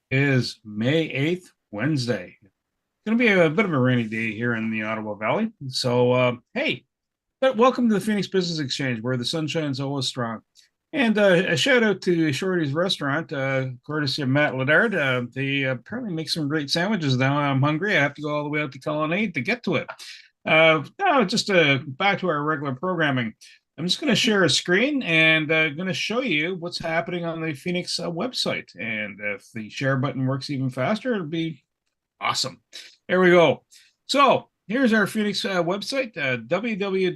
Is May 8th, Wednesday. It's going to be a bit of a rainy day here in the Ottawa Valley. So, hey, but welcome to the Phoenix Business Exchange, where the sunshine is always strong. And a shout out to Shorty's Restaurant, courtesy of Matt Ledard. They apparently make some great sandwiches now. I'm hungry. I have to go all the way out to Colonnade to get to it. Now, just back to our regular programming. I'm just going to share a screen and going to show you what's happening on the Phoenix website. And if the share button works even faster, it'll be awesome. There we go. So here's our Phoenix website, www.pbex.ca.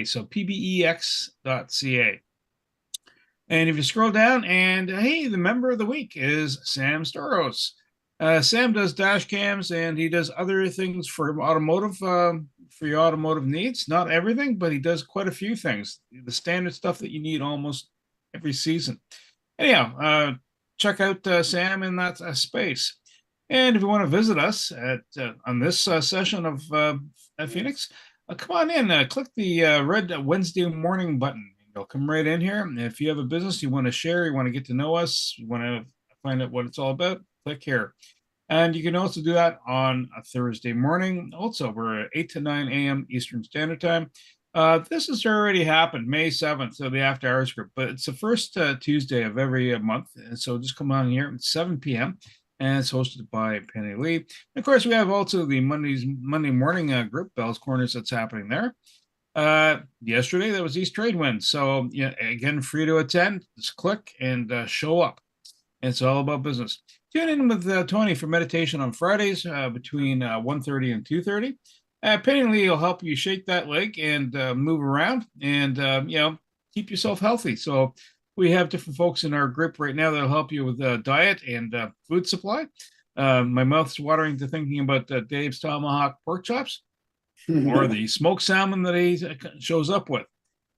So pbex.ca. And if you scroll down, and hey, the member of the week is Sam Storos. Sam does dash cams and he does other things for automotive, for your automotive needs. Not everything, but he does quite a few things. The standard stuff that you need almost every season. Anyhow, check out Sam in that space. And if you want to visit us at on this session of Phoenix, come on in. Click the red Wednesday morning button. You'll come right in here. And if you have a business you want to share, you want to get to know us, you want to find out what it's all about, click here. And you can also do that on a Thursday morning. Also, we're at 8 to 9 a.m. Eastern Standard Time. This has already happened, May 7th, so the After Hours group, but it's the first Tuesday of every month. And so just come on here at 7 p.m. And it's hosted by Penny Lee. And of course, we have also the Monday morning group, Bell's Corners, that's happening there. Yesterday, that was East Trade Wind. So, yeah, again, free to attend. Just click and show up. It's all about business. Tune in with Tony for meditation on Fridays between 1:30 and 2:30. Penny Lee will help you shake that leg and move around and, keep yourself healthy. So we have different folks in our group right now that'll help you with diet and food supply. My mouth's watering to thinking about Dave's Tomahawk pork chops or the smoked salmon that he shows up with.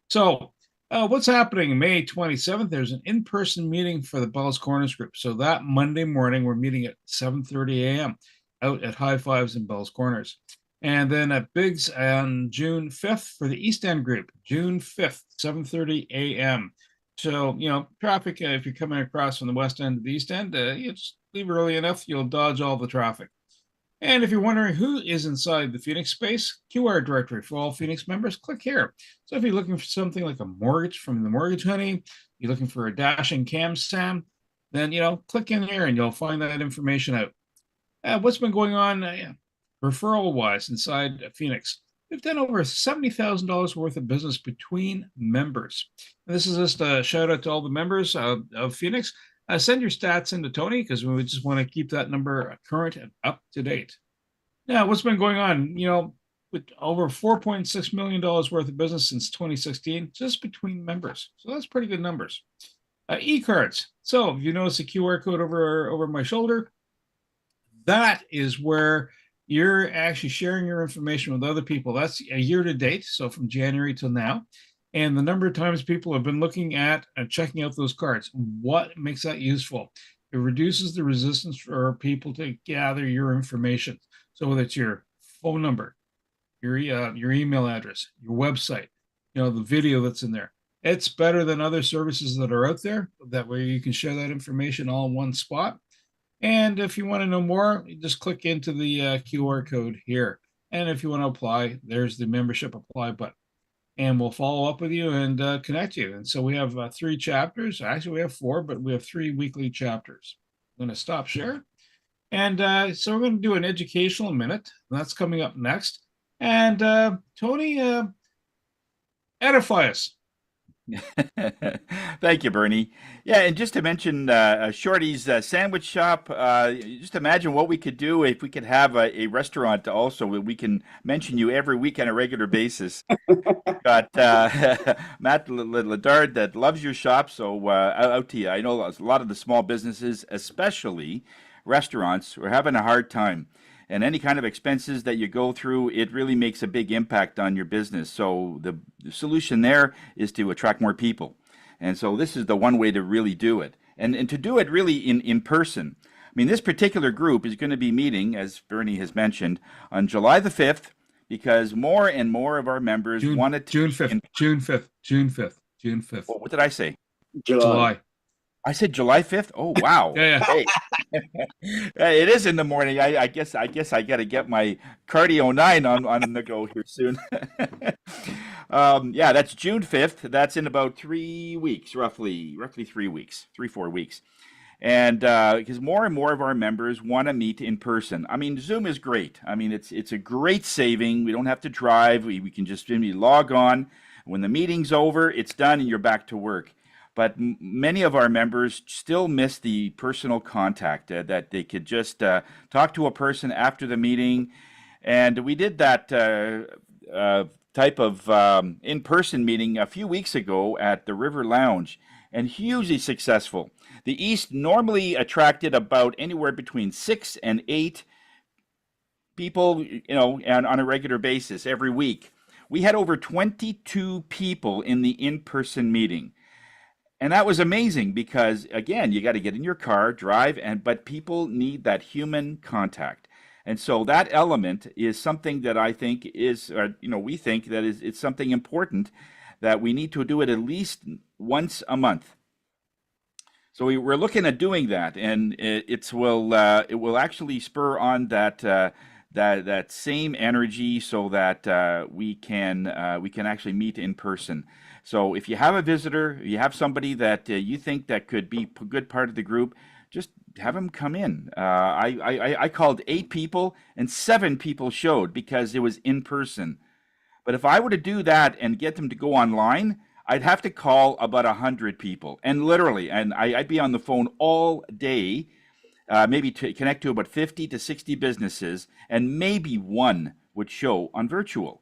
So what's happening May 27th? There's an in-person meeting for the Bell's Corners group. So that Monday morning, we're meeting at 7:30 a.m. out at High Fives in Bell's Corners. And then at Biggs on June 5th for the East End group, June 5th, 7:30 a.m. So, traffic, if you're coming across from the West End to the East End, you just leave early enough, you'll dodge all the traffic. And if you're wondering who is inside the Phoenix space, QR directory for all Phoenix members, click here. So if you're looking for something like a mortgage from the Mortgage Honey, you're looking for a dashing cam Sam, then, click in here and you'll find that information out. What's been going on referral-wise inside Phoenix? We've done over $70,000 worth of business between members. And this is just a shout out to all the members of Phoenix. Send your stats into Tony because we just want to keep that number current and up to date. Now, what's been going on? With over $4.6 million worth of business since 2016, just between members. So that's pretty good numbers. E-cards. So if you notice a QR code over my shoulder, that is where you're actually sharing your information with other people. That's a year to date, so from January till now. And the number of times people have been looking at and checking out those cards. What makes that useful? It reduces the resistance for people to gather your information. So whether it's your phone number, your email address, your website, the video that's in there, it's better than other services that are out there. That way you can share that information all in one spot. And if you want to know more, just click into the QR code here. And if you want to apply, there's the membership apply button. And we'll follow up with you and connect you. And so we have 3 chapters. Actually, we have 4, but we have 3 weekly chapters. I'm going to stop share. And so we're going to do an educational minute. And that's coming up next. And Tony, edify us. Thank you, Bernie. Yeah, and just to mention Shorty's sandwich shop, just imagine what we could do if we could have a restaurant also where we can mention you every week on a regular basis. Got Matt Ledard that loves your shop, so out to you. I know a lot of the small businesses, especially restaurants, are having a hard time. And any kind of expenses that you go through, it really makes a big impact on your business. So the solution there is to attract more people. And so this is the one way to really do it. And to do it really in person. I mean, this particular group is going to be meeting, as Bernie has mentioned, on July the 5th, because more and more of our members wanted to... June 5th. June 5th. What did I say? July. I said July 5th. Oh, wow. Yeah, Hey, it is in the morning. I guess I got to get my cardio 9 on the go here soon. Yeah, that's June 5th. That's in about 3 weeks, roughly 3 weeks, 4 weeks. And because more and more of our members want to meet in person. I mean, Zoom is great. I mean, it's a great saving. We don't have to drive. We can just maybe log on. When the meeting's over, it's done and you're back to work. But many of our members still miss the personal contact that they could just talk to a person after the meeting. And we did that type of in-person meeting a few weeks ago at the River Lounge, and hugely successful. The East normally attracted about anywhere between 6 and 8 people, on a regular basis every week. We had over 22 people in the in-person meeting. And that was amazing because, again, you got to get in your car, drive, but people need that human contact. And so that element is something that I think is, we think that it's something important that we need to do it at least once a month. So we're looking at doing that, and it will actually spur on that same energy, so that we can actually meet in person. So if you have a visitor, you have somebody that you think that could be a good part of the group, just have them come in. I called 8 people, and 7 people showed because it was in person. But if I were to do that and get them to go online, I'd have to call about 100 people, and literally, and I'd be on the phone all day, maybe to connect to about 50 to 60 businesses, and maybe one would show on virtual.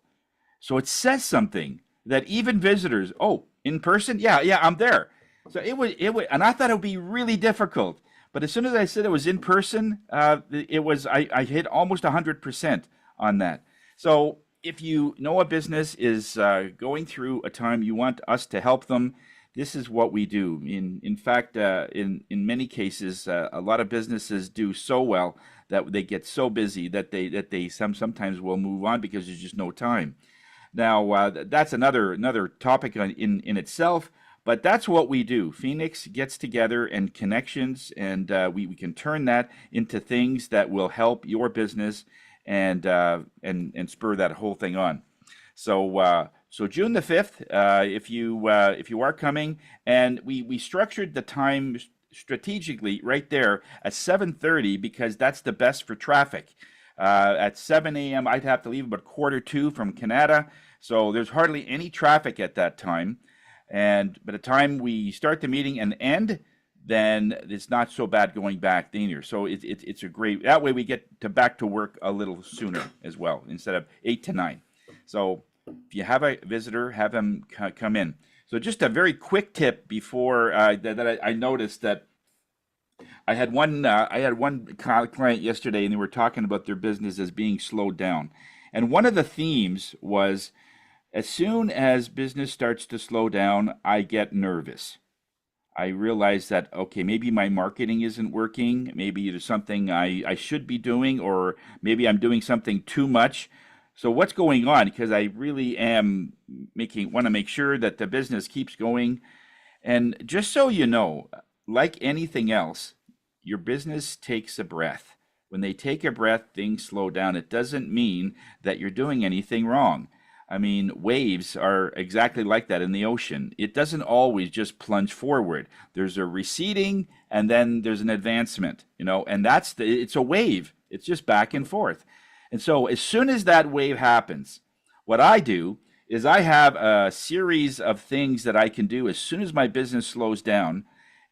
So it says something that even visitors, oh, in person, yeah, I'm there. So it would, and I thought it would be really difficult. But as soon as I said it was in person, I hit almost 100% on that. So if you know a business is going through a time you want us to help them, this is what we do. In fact, in many cases, a lot of businesses do so well that they get so busy that they sometimes will move on because there's just no time. Now, that's another topic in itself, but that's what we do. Phoenix gets together and connections, and we can turn that into things that will help your business and spur that whole thing on. So June the 5th, if you are coming, and we structured the time strategically right there at 7:30 because that's the best for traffic. At 7 a.m. I'd have to leave about 1:45 from Canada, so there's hardly any traffic at that time. And by the time we start the meeting and end, then it's not so bad going back either. So it's a great, that way we get back to work a little sooner as well, instead of 8 to 9. So if you have a visitor, have them come in. So just a very quick tip before that I noticed that I had one client yesterday, and they were talking about their business as being slowed down. And one of the themes was, as soon as business starts to slow down, I get nervous. I realize that, okay, maybe my marketing isn't working. Maybe there's something I should be doing, or maybe I'm doing something too much. So what's going on? Because I really am want to make sure that the business keeps going. And just so you know, like anything else, your business takes a breath. When they take a breath, things slow down. It doesn't mean that you're doing anything wrong. I mean, waves are exactly like that in the ocean. It doesn't always just plunge forward. There's a receding, and then there's an advancement, and it's a wave. It's just back and forth. And so as soon as that wave happens, what I do is I have a series of things that I can do as soon as my business slows down,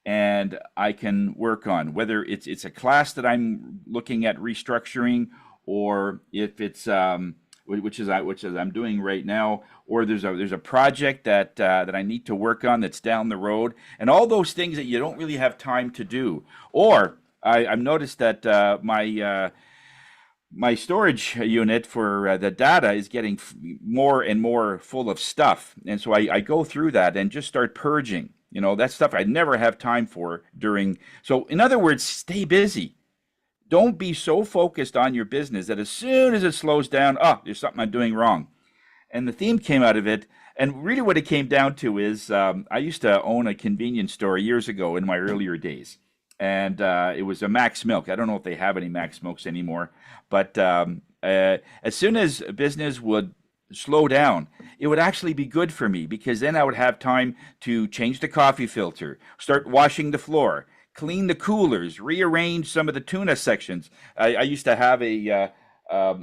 and I can work on, whether it's a class that I'm looking at restructuring, or if it's which is I'm doing right now, or there's a project that I need to work on that's down the road, and all those things that you don't really have time to do. Or I've noticed that my storage unit for the data is getting more and more full of stuff, and so I go through that and just start purging. That stuff I never have time for during. So in other words, stay busy. Don't be so focused on your business that as soon as it slows down, there's something I'm doing wrong. and the theme came out of it. And really, what it came down to is I used to own a convenience store years ago in my earlier days, and it was a Max Milk. I don't know if they have any Max Milks anymore, but as soon as business would slow down, it would actually be good for me because then I would have time to change the coffee filter, start washing the floor, clean the coolers, rearrange some of the tuna sections. I used to have a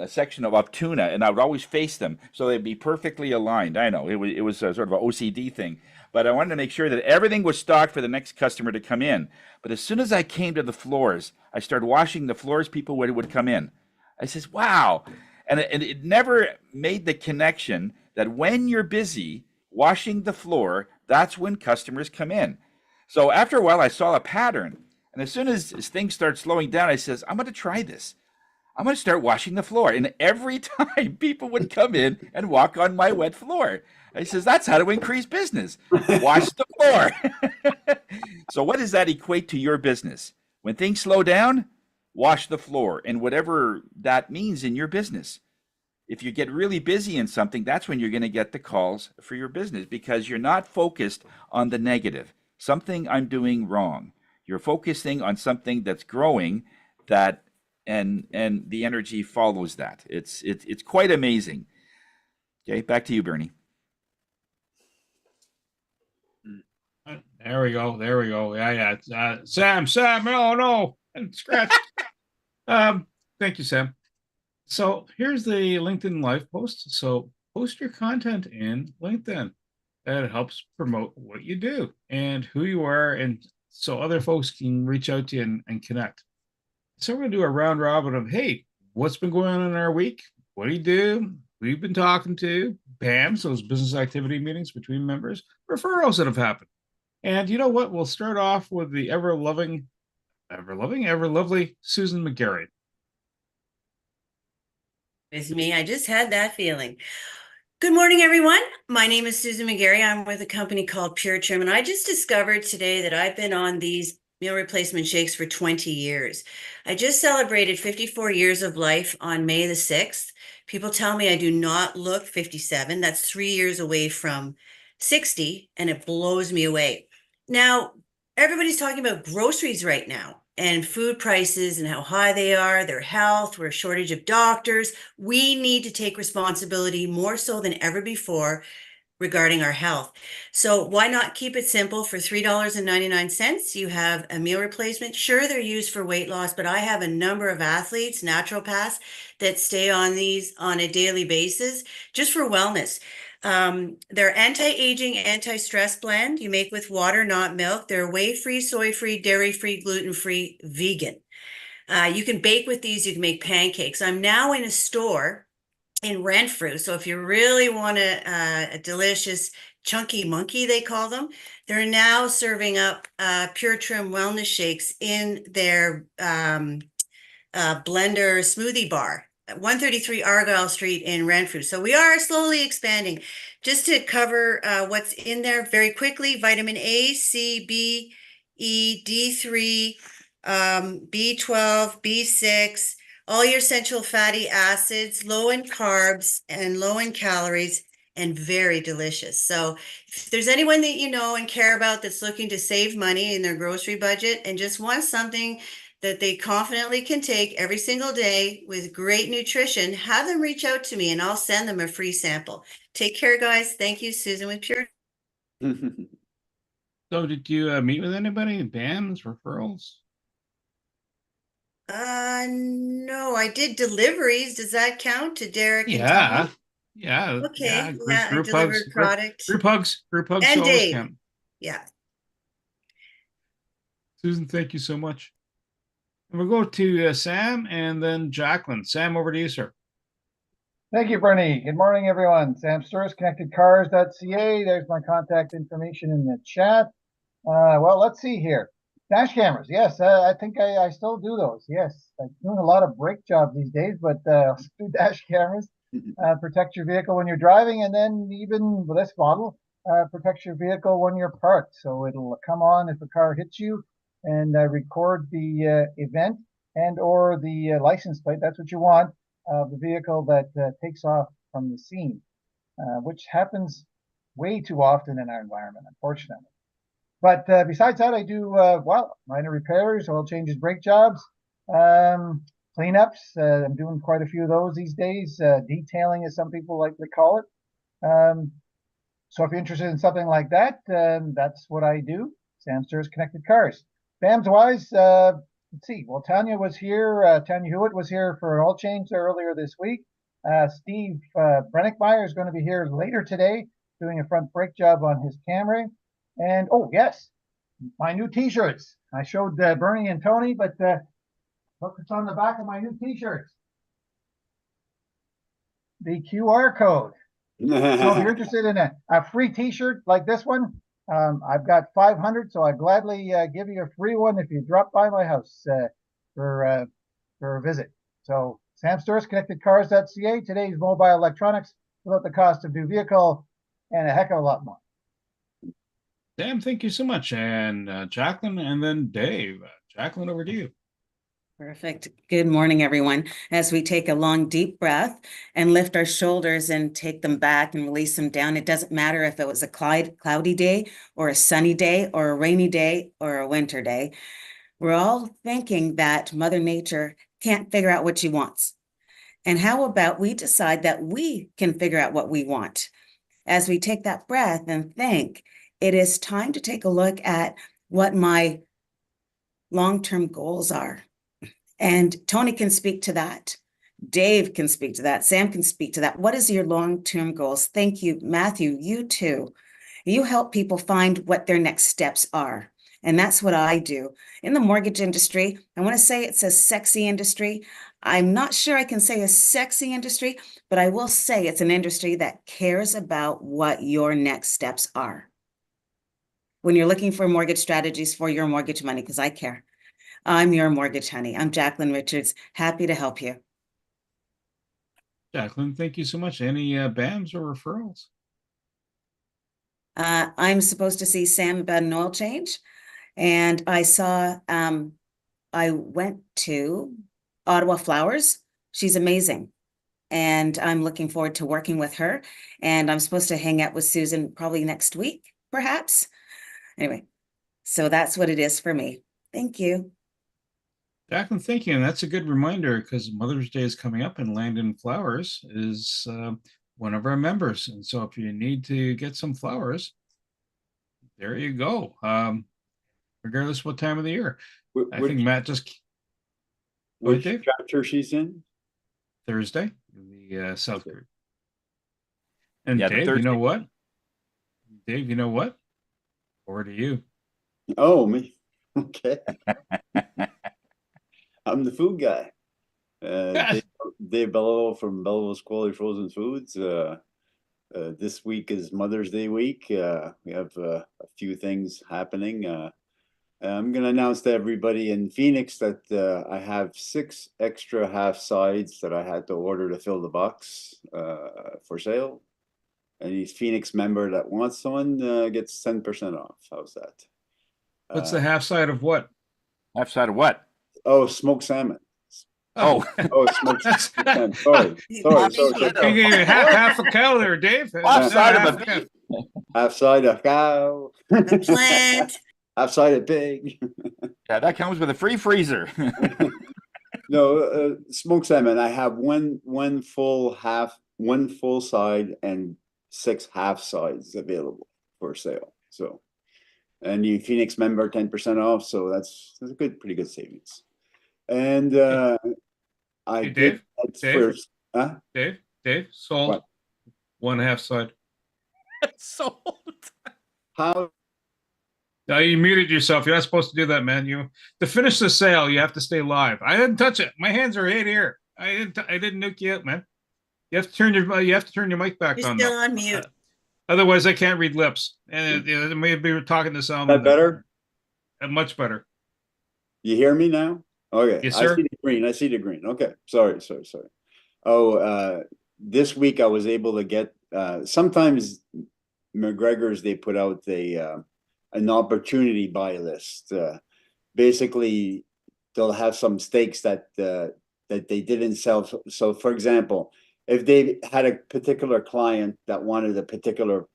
section of tuna, and I would always face them so they'd be perfectly aligned. I know it was a sort of an OCD thing, but I wanted to make sure that everything was stocked for the next customer to come in. But as soon as I came to the floors, I started washing the floors. People would come in. I says, "Wow," and it never made the connection that when you're busy washing the floor, that's when customers come in. So after a while, I saw a pattern, and as soon as things start slowing down, I says, "I'm going to try this. I'm going to start washing the floor." And every time people would come in and walk on my wet floor, I says, "That's how to increase business. Wash the floor." So what does that equate to your business? When things slow down, wash the floor and whatever that means in your business. If you get really busy in something, that's when you're going to get the calls for your business because you're not focused on the negative. Something I'm doing wrong. You're focusing on something that's growing that and the energy follows that. It's quite amazing. Okay, back to you, Bernie. There we go. There we go. Yeah, yeah. Sam. Oh no, and scratch. um, Thank you, Sam. So here's the LinkedIn Live post. So post your content in LinkedIn. That helps promote what you do and who you are, and so other folks can reach out to you and connect. So we're going to do a round robin of, hey, what's been going on in our week? What do you do? Who you've been talking to? BAM, so those business activity meetings between members, referrals that have happened. And you know what? We'll start off with the ever lovely Susan McGarry. It's me. I just had that feeling. Good morning, everyone. My name is Susan McGarry. I'm with a company called Pure Trim, and I just discovered today that I've been on these meal replacement shakes for 20 years. I just celebrated 54 years of life on May the 6th. People tell me I do not look 57. That's 3 years away from 60, and it blows me away. Now, everybody's talking about groceries right now and food prices and how high they are, their health, we're a shortage of doctors. We need to take responsibility more so than ever before regarding our health. So why not keep it simple? For $3.99, you have a meal replacement. Sure, they're used for weight loss, but I have a number of athletes, naturopaths, that stay on these on a daily basis just for wellness. They're anti-aging, anti-stress blend. You make with water, not milk. They're whey-free, soy-free, dairy-free, gluten-free, vegan. You can bake with these. You can make pancakes. I'm now in a store in Renfrew. So if you really want a delicious chunky monkey, they call them, they're now serving up Pure Trim wellness shakes in their blender smoothie bar at 133 Argyle Street in Renfrew. So we are slowly expanding. Just to cover what's in there very quickly: vitamin A, C, B, E, D3, B12, B6, all your essential fatty acids, low in carbs and low in calories, and very delicious. So if there's anyone that you know and care about that's looking to save money in their grocery budget and just wants something that they confidently can take every single day with great nutrition, have them reach out to me and I'll send them a free sample. Take care, guys. Thank you, Susan with Pure. So did you meet with anybody? BAMs, referrals? No, I did deliveries. Does that count to Derek and Yeah. Tom? Yeah. Okay. Group, Yeah, I group hugs. delivered product. Group hugs And always Dave. count. Yeah. Susan, thank you so much. And we'll go to Sam and then Jacqueline. Sam, over to you, sir. Thank you, Bernie. Good morning, everyone. Sam Sturz, connectedcars.ca. There's my contact information in the chat. Well, let's see here. Dash cameras. Yes, I think I still do those. Yes, I'm doing a lot of brake jobs these days, but do dash cameras. Protect your vehicle when you're driving, and then even with this model, protect your vehicle when you're parked. So it'll come on if a car hits you and record the event and or the license plate. That's what you want of the vehicle that takes off from the scene. which happens way too often in our environment, unfortunately. But besides that, I do, minor repairs, oil changes, brake jobs, cleanups. I'm doing quite a few of those these days. Detailing, as some people like to call it. So if you're interested in something like that, that's what I do. Sam Sturro's Connected Cars. BAMs wise, let's see. Well, Tanya was here. Tanya Hewitt was here for an oil change earlier this week. Steve Brennickmeyer is going to be here later today doing a front brake job on his Camry. And oh yes, my new T-shirts. I showed Bernie and Tony, but look what's on the back of my new T-shirts. The QR code. So if you're interested in a free T-shirt like this one, I've got 500, so I'd gladly give you a free one if you drop by my house for a visit. So Sam Sturro's ConnectedCars.ca, today's mobile electronics without the cost of new vehicle and a heck of a lot more. Sam, thank you so much. And Jacqueline and then Dave. Jacqueline, over to you. Perfect. Good morning, everyone. As we take a long, deep breath and lift our shoulders and take them back and release them down, it doesn't matter if it was a cloudy day or a sunny day or a rainy day or a winter day. We're all thinking that Mother Nature can't figure out what she wants. And how about we decide that we can figure out what we want? As we take that breath and think, it is time to take a look at what my long-term goals are. And Tony can speak to that. Dave can speak to that. Sam can speak to that. What is your long-term goals? Thank you, Matthew. You too. You help people find what their next steps are. And that's what I do. In the mortgage industry, I want to say it's a sexy industry. I'm not sure I can say a sexy industry, but I will say it's an industry that cares about what your next steps are. When you're looking for mortgage strategies for your mortgage money, because I care. I'm your mortgage honey. I'm Jacqueline Richards. Happy to help you. Jacqueline, thank you so much. Any BAMs or referrals? I'm supposed to see Sam about an oil change. And I saw, I went to Ottawa Flowers. She's amazing. And I'm looking forward to working with her. And I'm supposed to hang out with Susan probably next week, perhaps. Anyway, so that's what it is for me. Thank you. Jacqueline, thank you. And that's a good reminder because Mother's Day is coming up and Landon Flowers is one of our members. And so if you need to get some flowers, there you go. Regardless of what time of the year. I think Matt just... Which chapter she's in? Thursday, the South Group. And Yeah, Dave, you know what? Dave, you know what? Over to you. Oh, me. Okay. I'm the food guy. Dave Bellow from Bellow's Quality Frozen Foods. This week is Mother's Day week. We have a few things happening. I'm going to announce to everybody in Phoenix that I have 6 extra half sides that I had to order to fill the box for sale. Any Phoenix member that wants one gets 10% off. How's that? What's the half side of what? Half side of what? Oh, smoked salmon. Oh, Smoked salmon. Sorry. You gave me half a cow there, Dave. Half side of a beef. Half side of cow. A plant. Half side of pig. Yeah, that comes with a free freezer. No, smoked salmon. I have one full side and 6 half sides available for sale. So, and you Phoenix member 10% off. So that's a pretty good savings. And I Dave, first. Huh? Dave, sold. What? 1 half side. Sold. How? Now you muted yourself. You're not supposed to do that, man. To finish the sale, you have to stay live. I didn't touch it. My hands are right here. I didn't nuke you out, man. You have to turn your mic back You're on. still on mute. Otherwise, I can't read lips. And maybe we're talking to some. That better? Much better. You hear me now? Okay. Yes, sir. I see the green. Okay. Sorry. Oh, this week I was able to get. Sometimes McGregor's they put out an opportunity buy list. Basically, they'll have some steaks that they didn't sell. So, for example, if they had a particular client that wanted a particular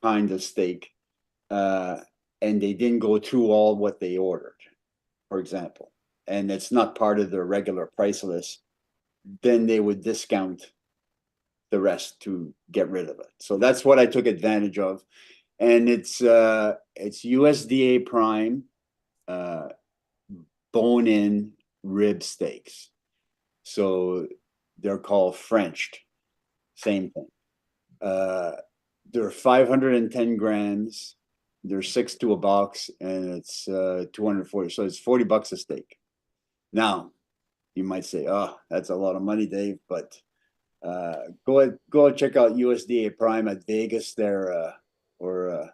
kind of steak, and they didn't go through all what they ordered, for example, and it's not part of their regular price list, then they would discount the rest to get rid of it. So that's what I took advantage of. And it's USDA prime, bone-in rib steaks. So they're called Frenched. Same thing. They're 510 grams. They're 6 to a box, and it's 240. So it's $40 a steak. Now, you might say, "Oh, that's a lot of money, Dave," but go check out USDA Prime at Vegas there, or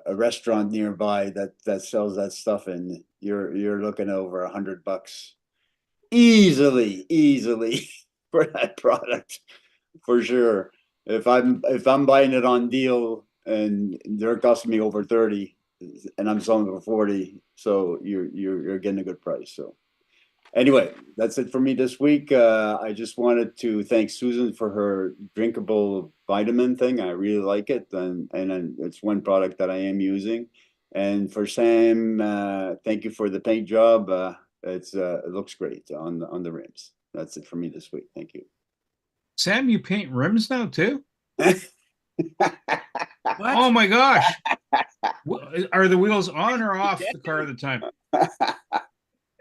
a restaurant nearby that sells that stuff, and you're looking over $100 easily for that product, for sure. If I'm buying it on deal and they're costing me over 30 and I'm selling for 40, so you're getting a good price. So anyway, that's it for me this week. I just wanted to thank Susan for her drinkable vitamin thing. I really like it, and it's one product that I am using. And for Sam, thank you for the paint job. It looks great on the rims. That's it for me this week. Thank you. Sam, you paint rims now too? What? Oh my gosh. Are the wheels on or off the car at the time?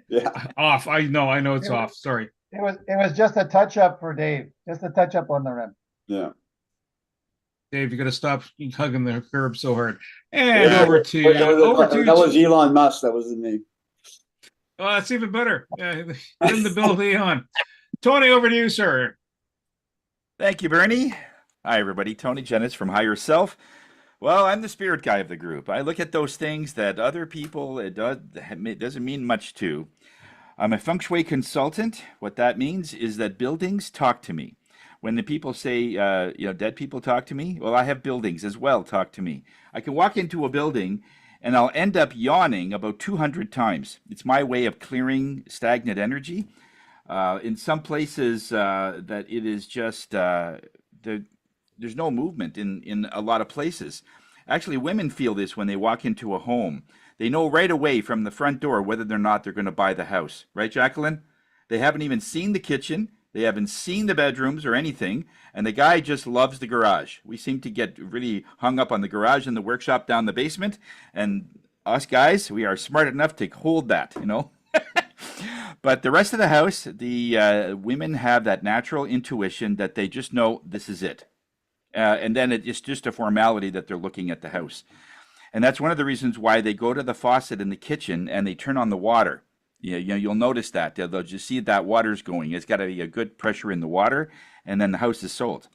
Yeah. Off. I know it's off. Sorry. It was just a touch up for Dave, just a touch up on the rim. Yeah. Dave, you got to stop hugging the curb so hard. And Yeah, over to that was Elon Musk. That wasn't me. Oh, that's even better. Then the Bill Leon. Tony, over to you, sir. Thank you, Bernie. Hi, everybody. Tony Jennis from Higher Self. Well, I'm the spirit guy of the group. I look at those things that other people it doesn't mean much to. I'm a feng shui consultant. What that means is that buildings talk to me. When the people say, dead people talk to me, well, I have buildings as well talk to me. I can walk into a building and I'll end up yawning about 200 times. It's my way of clearing stagnant energy. In some places that it is just, there's no movement in a lot of places. Actually, women feel this when they walk into a home. They know right away from the front door whether or not they're going to buy the house. Right, Jacqueline? They haven't even seen the kitchen. They haven't seen the bedrooms or anything. And the guy just loves the garage. We seem to get really hung up on the garage and the workshop down the basement. And us guys, we are smart enough to hold that, But the rest of the house, the women have that natural intuition that they just know this is it. And then it's just a formality that they're looking at the house. And that's one of the reasons why they go to the faucet in the kitchen and they turn on the water. You'll notice that. They'll just see that water's going. It's got to be a good pressure in the water, and then the house is sold.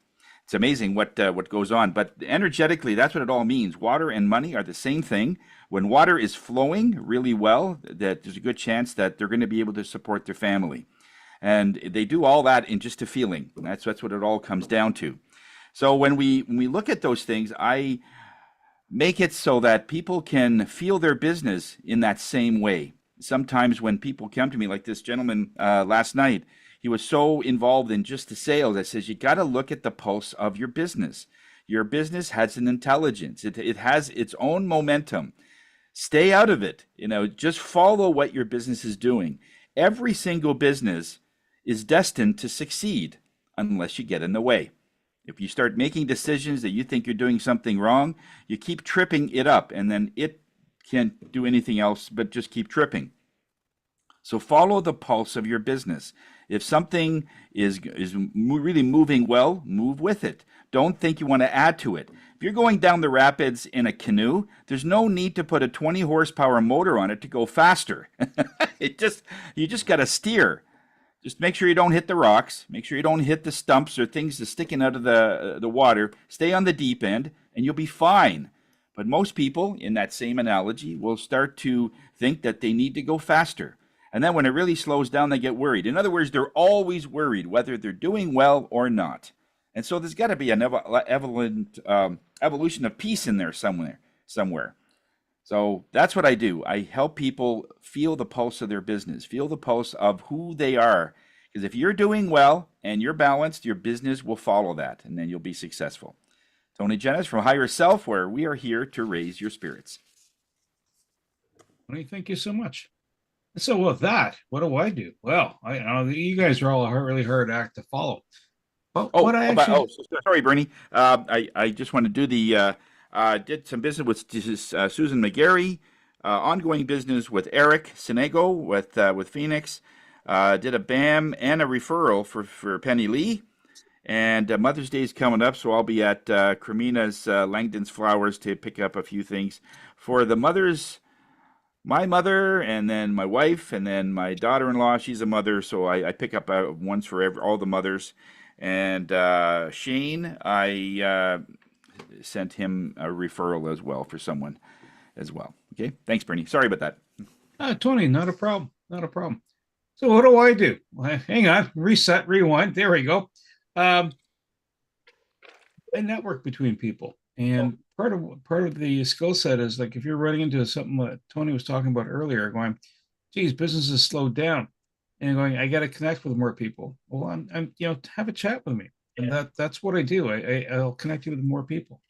It's amazing what goes on. But energetically, that's what it all means. Water and money are the same thing. When water is flowing really well, that there's a good chance that they're going to be able to support their family. And they do all that in just a feeling. That's what it all comes down to. So when we look at those things, I make it so that people can feel their business in that same way. Sometimes when people come to me, like this gentleman last night, he was so involved in just the sales. I says, you got to look at the pulse of your business. Your business has an intelligence. It has its own momentum. Stay out of it. Just follow what your business is doing. Every single business is destined to succeed unless you get in the way. If you start making decisions that you think you're doing something wrong, you keep tripping it up, and then it can't do anything else but just keep tripping. So follow the pulse of your business. If something is really moving well, move with it. Don't think you want to add to it. If you're going down the rapids in a canoe, there's no need to put a 20 horsepower motor on it to go faster. You just got to steer. Just make sure you don't hit the rocks. Make sure you don't hit the stumps or things that's sticking out of the water. Stay on the deep end, and you'll be fine. But most people, in that same analogy, will start to think that they need to go faster. And then when it really slows down, they get worried. In other words, they're always worried whether they're doing well or not. And so there's got to be an evolution of peace in there somewhere. So that's what I do. I help people feel the pulse of their business, feel the pulse of who they are Because if you're doing well and you're balanced, your business will follow that, and then you'll be successful. Tony Jennis from Higher Self, where we are here to raise your spirits. Tony, thank you so much. So with that, what do I do? Well, I know you guys are all a really hard act to follow. But what I actually Sorry, Bernie. I just want to do the did some business with Susan McGarry, ongoing business with Eric Sinego with Phoenix. Did a BAM and a referral for Penny Lee. And Mother's Day is coming up, so I'll be at Cremina's Langdon's Flowers to pick up a few things for the mothers. My mother, and then my wife, and then my daughter-in-law. She's a mother, so I pick up ones for all the mothers. And Shane, I sent him a referral as well for someone as well. Okay, thanks, Bernie. Sorry about that. Tony, not a problem. Not a problem. So what do I do? Well, hang on, reset, rewind. There we go. I network between people, and part of the skill set is like if you're running into something that Tony was talking about earlier, going, geez, business has slowed down, and going, I got to connect with more people. Well, I'm have a chat with me, and that's what I do. I'll connect you with more people,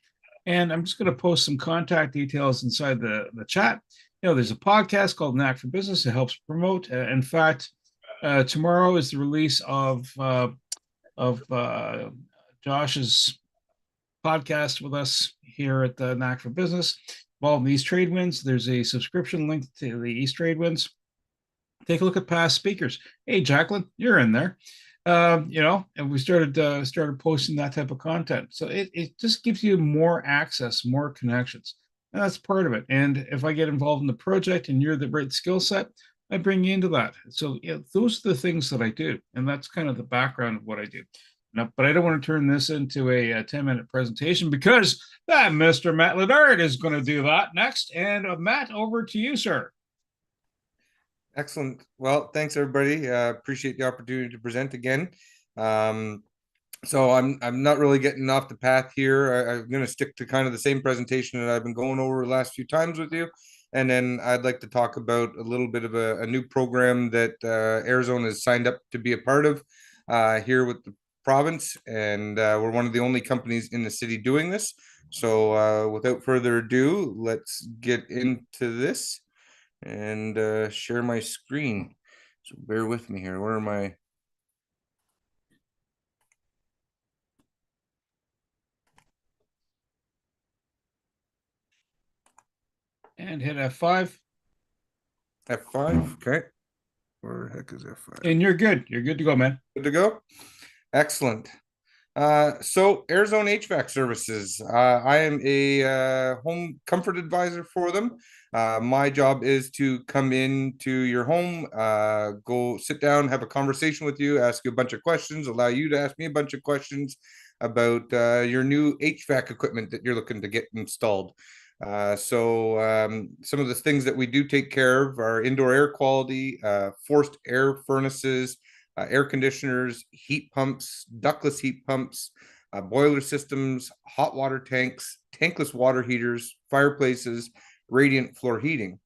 and I'm just going to post some contact details inside the chat. There's a podcast called Knack for Business. It helps promote. In fact, tomorrow is the release of Josh's podcast with us here at the Knack for Business involved in the East Trade Winds. There's a subscription link to the East Trade Winds. Take a look at past speakers. Hey, Jacqueline, you're in there. And we started posting that type of content. So it just gives you more access, more connections. And that's part of it. And if I get involved in the project and you're the right skill set, I bring you into that. So those are the things that I do. And that's kind of the background of what I do. Now, but I don't want to turn this into a 10-minute presentation because Mr. Matt Ledard is going to do that next. And Matt, over to you, sir. Excellent. Well, thanks everybody. Appreciate the opportunity to present again. So I'm not really getting off the path here. I'm going to stick to kind of the same presentation that I've been going over the last few times with you. And then I'd like to talk about a little bit of a new program that Arizona has signed up to be a part of here with the province. And we're one of the only companies in the city doing this. So without further ado, let's get into this and share my screen. So bear with me here. Where am I? And hit F5. F5. Okay. Where the heck is F5? And you're good. You're good to go, man. Good to go. Excellent. So Arizona HVAC Services. I am a home comfort advisor for them. My job is to come into your home, go sit down, have a conversation with you, ask you a bunch of questions, allow you to ask me a bunch of questions about your new HVAC equipment that you're looking to get installed. So some of the things that we do take care of are indoor air quality, forced air furnaces, air conditioners, heat pumps, ductless heat pumps, boiler systems, hot water tanks, tankless water heaters, fireplaces, radiant floor heating.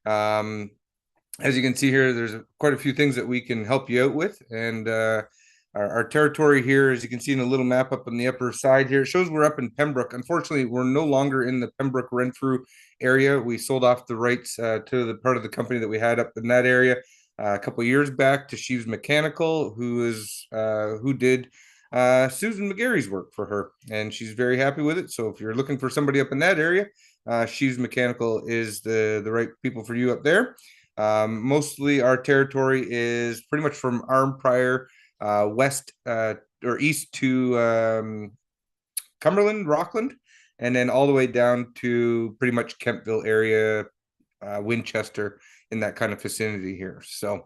As you can see here, there's quite a few things that we can help you out with. And our territory here, as you can see in the little map up on the upper side here, it shows we're up in Pembroke. Unfortunately, we're no longer in the Pembroke Renfrew area. We sold off the rights to the part of the company that we had up in that area a couple of years back to Sheaves Mechanical, who did Susan McGarry's work for her, and she's very happy with it. So if you're looking for somebody up in that area, Sheaves Mechanical is the right people for you up there. Mostly our territory is pretty much from Arnprior west or east to Cumberland, Rockland, and then all the way down to pretty much Kempville area, Winchester, in that kind of vicinity here. So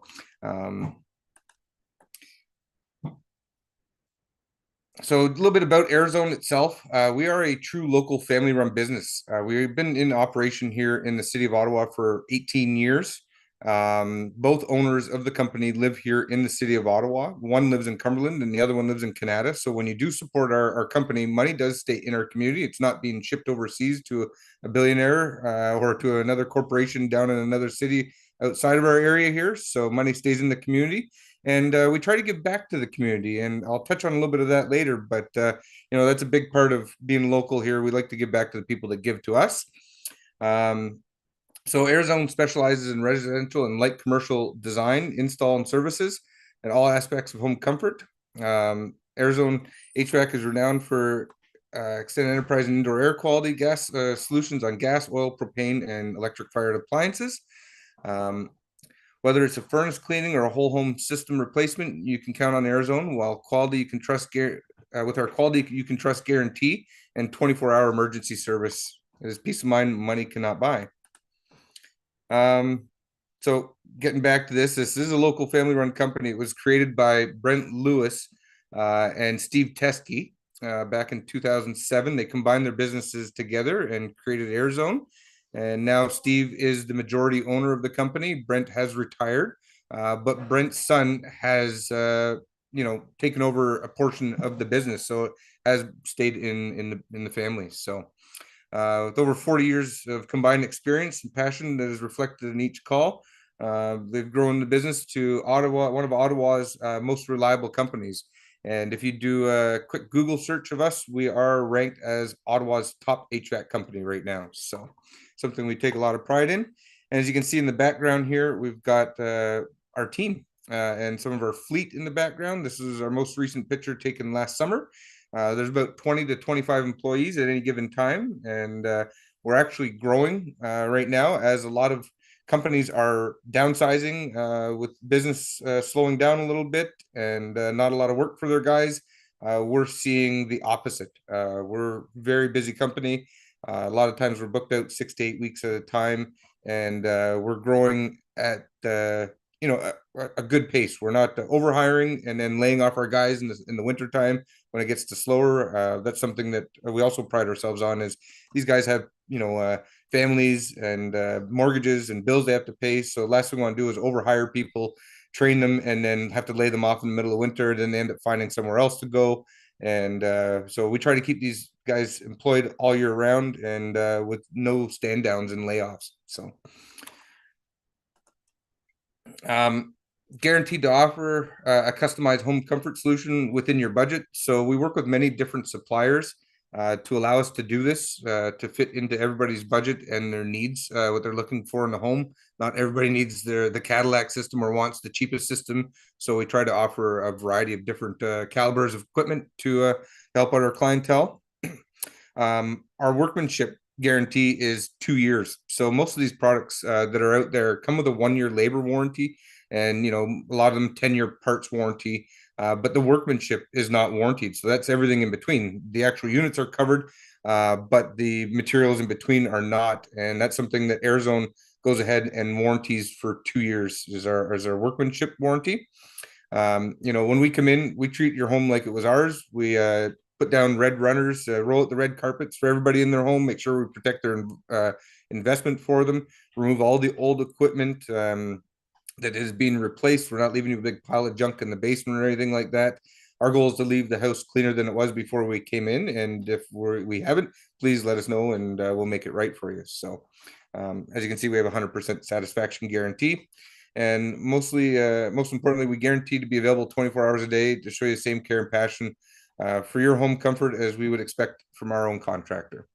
so a little bit about Arizona itself. We are a true local family-run business. We've been in operation here in the city of Ottawa for 18 years. Both owners of the company live here in the city of Ottawa. One lives in Cumberland and the other one lives in Canada. So when you do support our company, money does stay in our community. It's not being shipped overseas to a billionaire or to another corporation down in another city outside of our area here. So money stays in the community. And we try to give back to the community, and I'll touch on a little bit of that later. But that's a big part of being local here. We like to give back to the people that give to us. So AirZone specializes in residential and light commercial design, install, and services and all aspects of home comfort. AirZone HVAC is renowned for extended enterprise and indoor air quality gas solutions on gas, oil, propane, and electric fired appliances. Whether it's a furnace cleaning or a whole home system replacement, you can count on AirZone. While quality, you can trust with our quality, you can trust guarantee and 24-hour emergency service. It is peace of mind money cannot buy. So getting back to this is a local family-run company. It was created by Brent Lewis and Steve Teskey back in 2007. They combined their businesses together and created AirZone. And now Steve is the majority owner of the company. Brent has retired, but Brent's son has, taken over a portion of the business, so it has stayed in the family. So, with over 40 years of combined experience and passion that is reflected in each call, they've grown the business to one of Ottawa's most reliable companies. And if you do a quick Google search of us, we are ranked as Ottawa's top HVAC company right now. So something we take a lot of pride in. And as you can see in the background here, we've got our team and some of our fleet in the background. This is our most recent picture taken last summer. There's about 20 to 25 employees at any given time. And we're actually growing right now as a lot of companies are downsizing with business slowing down a little bit and not a lot of work for their guys. We're seeing the opposite. We're a very busy company. A lot of times we're booked out 6 to 8 weeks at a time, and we're growing at a good pace. We're not overhiring and then laying off our guys in the wintertime when it gets to slower. That's something that we also pride ourselves on, is these guys have families and mortgages and bills they have to pay. So the last thing we want to do is overhire people, train them, and then have to lay them off in the middle of winter. Then they end up finding somewhere else to go. And so we try to keep these guys employed all year round and with no stand downs and layoffs. So guaranteed to offer a customized home comfort solution within your budget. So we work with many different suppliers to allow us to do this, to fit into everybody's budget and their needs, what they're looking for in the home. Not everybody needs the Cadillac system or wants the cheapest system. So we try to offer a variety of different calibers of equipment to help out our clientele. Our workmanship guarantee is 2 years. So most of these products that are out there come with a 1-year labor warranty, and a lot of them 10-year parts warranty. But the workmanship is not warranted. So that's everything in between. The actual units are covered, but the materials in between are not. And that's something that AirZone goes ahead and warranties for 2 years is our workmanship warranty. When we come in, we treat your home like it was ours. We put down red runners, roll out the red carpets for everybody in their home, make sure we protect their investment for them, remove all the old equipment that is being replaced. We're not leaving you a big pile of junk in the basement or anything like that. Our goal is to leave the house cleaner than it was before we came in. And if we haven't, please let us know and we'll make it right for you. So as you can see, we have a 100% satisfaction guarantee. And most importantly, we guarantee to be available 24 hours a day to show you the same care and passion for your home comfort as we would expect from our own contractor.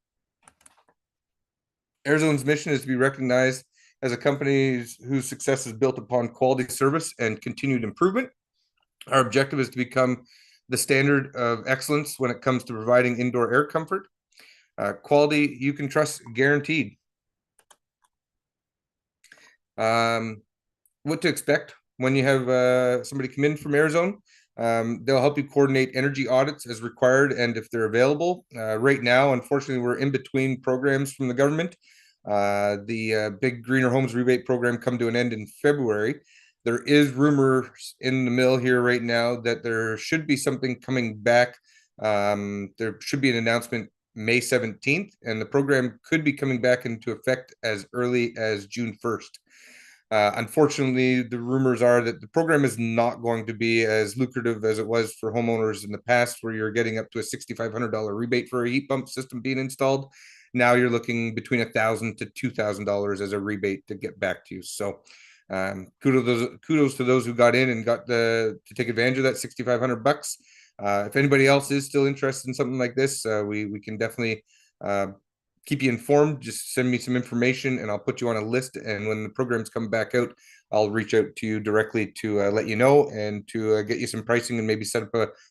AirZone's mission is to be recognized as a company whose success is built upon quality service and continued improvement. Our objective is to become the standard of excellence when it comes to providing indoor air comfort. Quality you can trust, guaranteed. What to expect when you have somebody come in from AirZone. They'll help you coordinate energy audits as required and if they're available. Right now, unfortunately, we're in between programs from the government. The big Greener Homes rebate program come to an end in February. There is rumors in the mill here right now that there should be something coming back. There should be an announcement May 17th, and the program could be coming back into effect as early as June 1st. Unfortunately, the rumors are that the program is not going to be as lucrative as it was for homeowners in the past, where you're getting up to a $6,500 rebate for a heat pump system being installed. Now you're looking between $1,000 to $2,000 as a rebate to get back to you. So Kudos to those who got in and got to take advantage of that $6,500. If anybody else is still interested in something like this, we can definitely keep you informed. Just send me some information and I'll put you on a list. And when the programs come back out, I'll reach out to you directly to let you know and to get you some pricing and maybe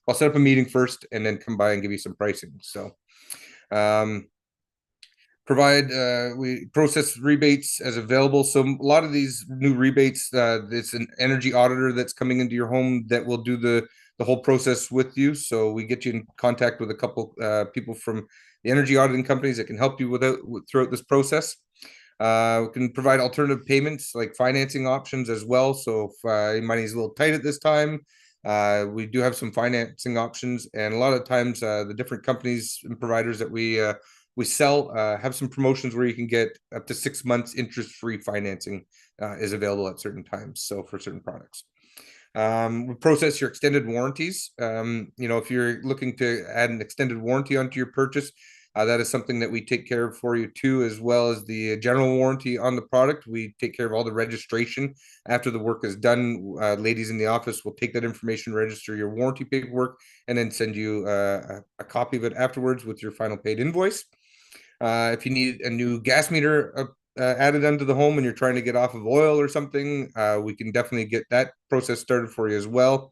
I'll set up a meeting first and then come by and give you some pricing. So we process rebates as available. So a lot of these new rebates, it's an energy auditor that's coming into your home that will do the whole process with you. So we get you in contact with a couple people from the energy auditing companies that can help you throughout this process. We can provide alternative payments like financing options as well. So if money's a little tight at this time, we do have some financing options, and a lot of times the different companies and providers that we sell have some promotions where you can get up to 6 months interest-free financing is available at certain times. So for certain products. We process your extended warranties. If you're looking to add an extended warranty onto your purchase, that is something that we take care of for you too, as well as the general warranty on the product. We take care of all the registration after the work is done. Ladies in the office will take that information, register your warranty paperwork, and then send you a copy of it afterwards with your final paid invoice. If you need a new gas meter added onto the home and you're trying to get off of oil or something, we can definitely get that process started for you as well.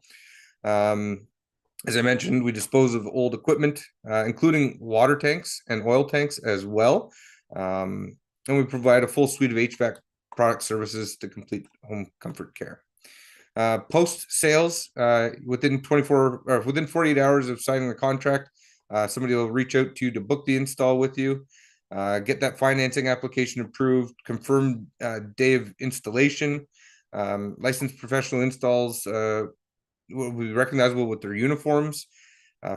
As I mentioned, we dispose of old equipment, including water tanks and oil tanks as well. And we provide a full suite of HVAC product services to complete home comfort care. Post sales, within 48 hours of signing the contract, somebody will reach out to you to book the install with you. Get that financing application approved, confirmed day of installation. Licensed professional installs will be recognizable with their uniforms.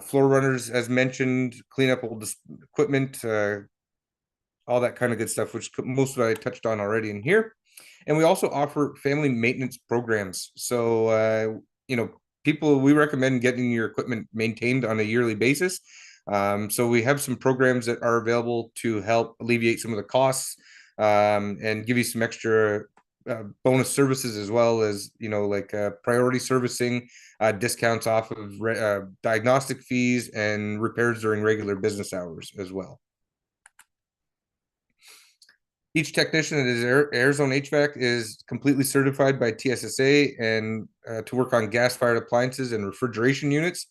Floor runners, as mentioned, clean up old equipment, all that kind of good stuff, which most of it I touched on already in here. And we also offer family maintenance programs. So, we recommend getting your equipment maintained on a yearly basis. So we have some programs that are available to help alleviate some of the costs and give you some extra bonus services, as well as like priority servicing, discounts off of diagnostic fees, and repairs during regular business hours as well. Each technician that is AirZone HVAC is completely certified by TSSA and to work on gas-fired appliances and refrigeration units.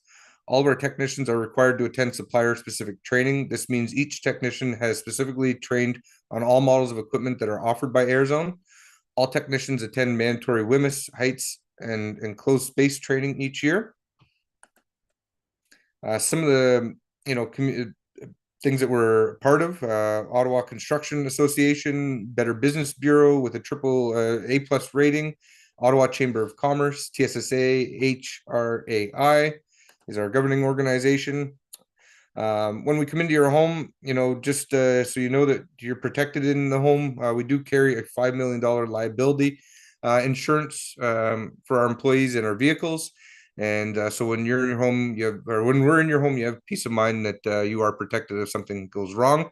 All of our technicians are required to attend supplier-specific training. This means each technician has specifically trained on all models of equipment that are offered by AirZone. All technicians attend mandatory WHMIS, heights, and enclosed space training each year. Some of the things that we're part of: Ottawa Construction Association, Better Business Bureau with a triple A+ rating, Ottawa Chamber of Commerce, TSSA, HRAI is our governing organization. When we come into your home, just so you know that you're protected in the home, we do carry a $5 million liability insurance for our employees and our vehicles. And so when you're in your home, when we're in your home, you have peace of mind that you are protected if something goes wrong.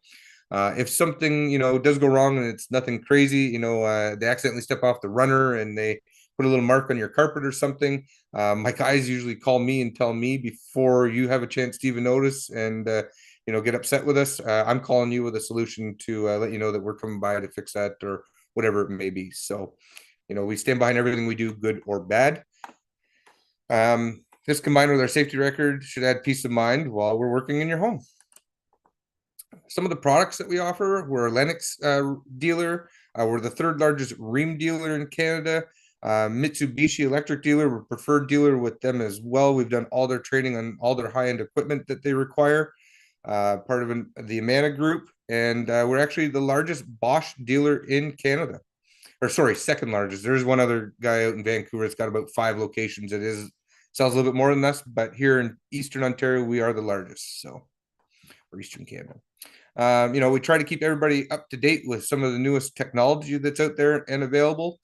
If something, does go wrong and it's nothing crazy, they accidentally step off the runner and they put a little mark on your carpet or something, my guys usually call me and tell me before you have a chance to even notice and, get upset with us. I'm calling you with a solution to let you know that we're coming by to fix that or whatever it may be. So, we stand behind everything we do, good or bad. This combined with our safety record should add peace of mind while we're working in your home. Some of the products that we offer, we're a Lennox dealer. We're the third largest Restream dealer in Canada. Mitsubishi electric dealer, we're preferred dealer with them as well. We've done all their training on all their high-end equipment that they require. Part of the Amana group, and we're actually the largest Bosch dealer in Canada. Or sorry, second largest. There's one other guy out in Vancouver. It's got about 5 locations. Sells a little bit more than us, but here in Eastern Ontario, we are the largest. So, or Eastern Canada. We try to keep everybody up to date with some of the newest technology that's out there and available.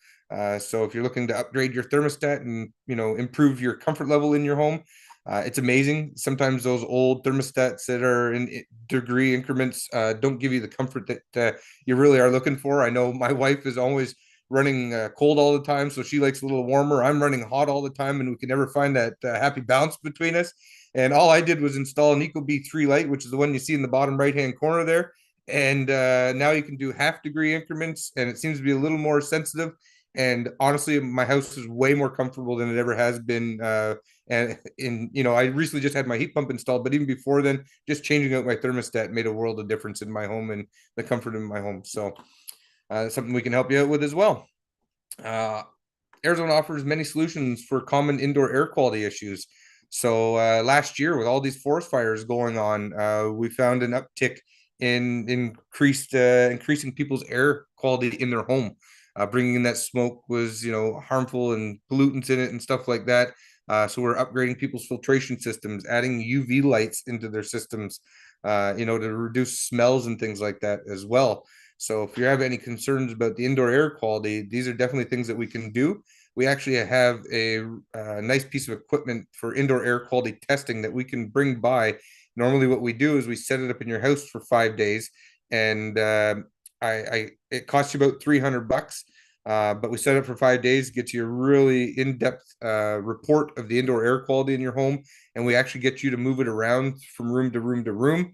So if you're looking to upgrade your thermostat and, improve your comfort level in your home, it's amazing. Sometimes those old thermostats that are in degree increments don't give you the comfort that you really are looking for. I know my wife is always running cold all the time, so she likes a little warmer. I'm running hot all the time, and we can never find that happy balance between us. And all I did was install an ecobee 3 Lite, which is the one you see in the bottom right-hand corner there. And now you can do half-degree increments, and it seems to be a little more sensitive. And honestly, my house is way more comfortable than it ever has been. And I recently just had my heat pump installed, but even before then, just changing out my thermostat made a world of difference in my home and the comfort in my home. So something we can help you out with as well. Arizona offers many solutions for common indoor air quality issues. So last year, with all these forest fires going on, we found an uptick in increasing people's air quality in their home. Bringing in that smoke was, harmful and pollutants in it and stuff like that. So we're upgrading people's filtration systems, adding UV lights into their systems, to reduce smells and things like that as well. So if you have any concerns about the indoor air quality, these are definitely things that we can do. We actually have a nice piece of equipment for indoor air quality testing that we can bring by. Normally what we do is we set it up in your house for 5 days, and it costs you about $300. But we set it for 5 days, gets you a really in-depth report of the indoor air quality in your home, and we actually get you to move it around from room to room to room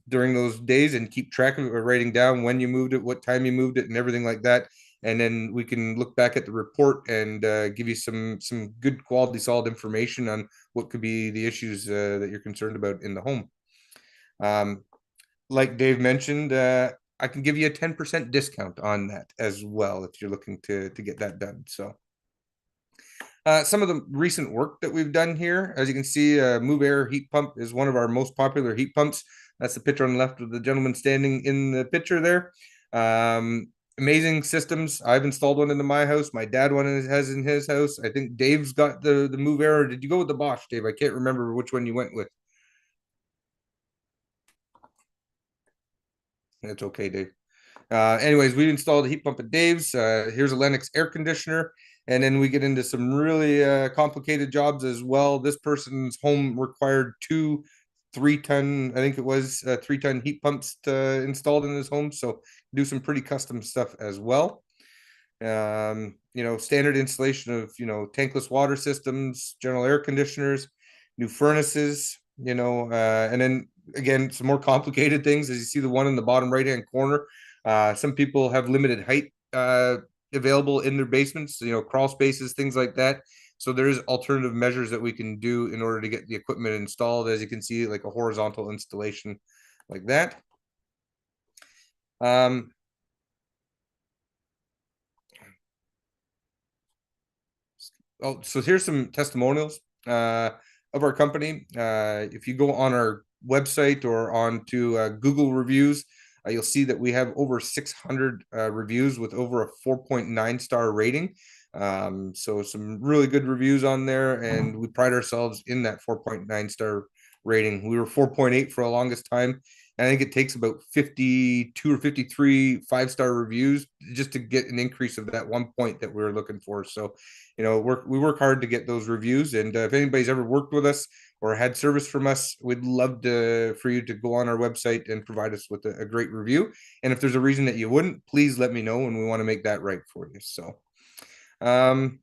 during those days and keep track of it by writing down when you moved it, what time you moved it, and everything like that. And then we can look back at the report and give you some good quality, solid information on what could be the issues that you're concerned about in the home. Like Dave mentioned, I can give you a 10% discount on that as well if you're looking to get that done. So some of the recent work that we've done here, as you can see, Move Air heat pump is one of our most popular heat pumps. That's the picture on the left of the gentleman standing in the picture there. Amazing systems. I've installed one into my house. My dad has in his house. I think Dave's got the Move Air. Or did you go with the Bosch, Dave? I can't remember which one you went with. It's okay, Dave. Anyways, we installed a heat pump at Dave's. Here's a Lennox air conditioner. And then we get into some really complicated jobs as well. This person's home required 2 3-ton, I think it was 3-ton heat pumps installed in his home. So do some pretty custom stuff as well. Standard installation of, tankless water systems, general air conditioners, new furnaces, and then again, some more complicated things. As you see the one in the bottom right-hand corner, some people have limited height available in their basements, crawl spaces, things like that. So there's alternative measures that we can do in order to get the equipment installed. As you can see, like a horizontal installation like that. So here's some testimonials of our company. If you go on our website or onto Google reviews, you'll see that we have over 600 reviews with over a 4.9 star rating. So some really good reviews on there, and we pride ourselves in that 4.9 star rating. We were 4.8 for the longest time. And I think it takes about 52 or 53 5-star reviews just to get an increase of that 1 point that we were looking for. So, we work hard to get those reviews. And if anybody's ever worked with us or had service from us, we'd love for you to go on our website and provide us with a great review. And if there's a reason that you wouldn't, please let me know, and we want to make that right for you. So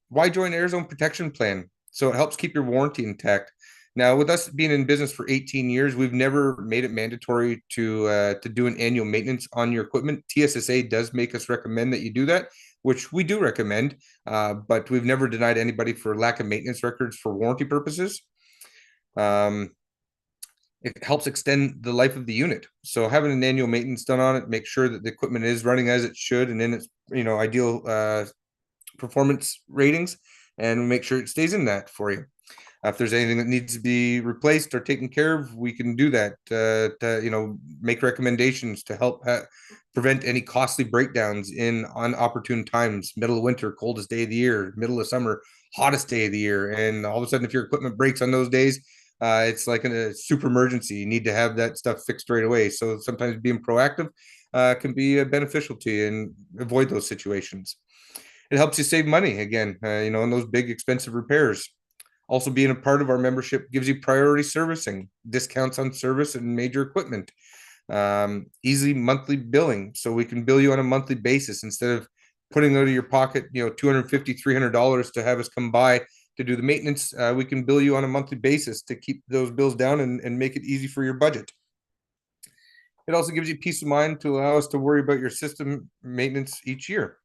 why join Arizona Protection Plan? So it helps keep your warranty intact. Now, with us being in business for 18 years, we've never made it mandatory to do an annual maintenance on your equipment. TSSA does make us recommend that you do that, which we do recommend, but we've never denied anybody for lack of maintenance records for warranty purposes. It helps extend the life of the unit. So having an annual maintenance done on it, make sure that the equipment is running as it should and in its ideal performance ratings, and make sure it stays in that for you. If there's anything that needs to be replaced or taken care of, we can do that to make recommendations to help prevent any costly breakdowns in unopportune times, middle of winter, coldest day of the year, middle of summer, hottest day of the year. And all of a sudden, if your equipment breaks on those days, it's like a super emergency. You need to have that stuff fixed right away. So sometimes being proactive can be beneficial to you and avoid those situations. It helps you save money again, in those big expensive repairs. Also, being a part of our membership gives you priority servicing, discounts on service and major equipment, easy monthly billing. So we can bill you on a monthly basis instead of putting out of your pocket, $250, $300 to have us come by to do the maintenance, we can bill you on a monthly basis to keep those bills down and make it easy for your budget. It also gives you peace of mind to allow us to worry about your system maintenance each year.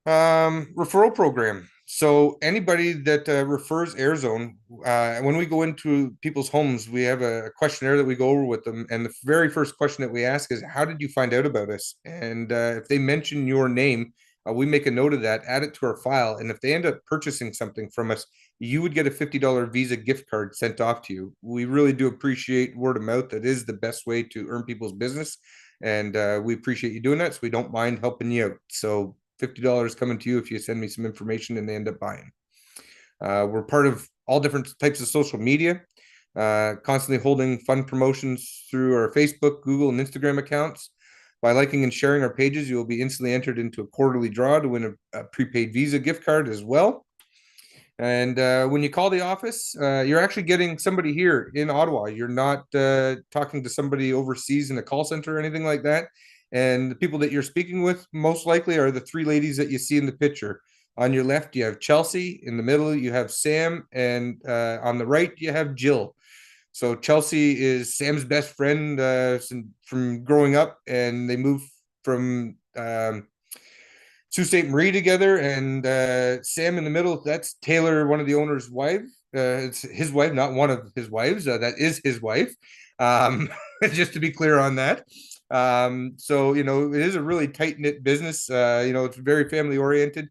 Referral program. So anybody that refers AirZone, when we go into people's homes, we have a questionnaire that we go over with them. And the very first question that we ask is, how did you find out about us? And if they mention your name, we make a note of that, add it to our file. And if they end up purchasing something from us, you would get a $50 Visa gift card sent off to you. We really do appreciate word of mouth. That is the best way to earn people's business. And we appreciate you doing that. So we don't mind helping you out. So $50 coming to you if you send me some information and they end up buying. We're part of all different types of social media, constantly holding fun promotions through our Facebook, Google, and Instagram accounts. By liking and sharing our pages, you will be instantly entered into a quarterly draw to win a prepaid Visa gift card as well. And when you call the office, you're actually getting somebody here in Ottawa. You're not talking to somebody overseas in a call center or anything like that. And the people that you're speaking with most likely are the three ladies that you see in the picture. On your left, you have Chelsea. In the middle, you have Sam. And on the right, you have Jill. So Chelsea is Sam's best friend from growing up. And they moved from Sault Ste. Marie together. And Sam in the middle, that's Taylor, one of the owner's wives. It's his wife, not one of his wives. That is his wife. Just to be clear on that. So, it is a really tight-knit business. It's very family oriented.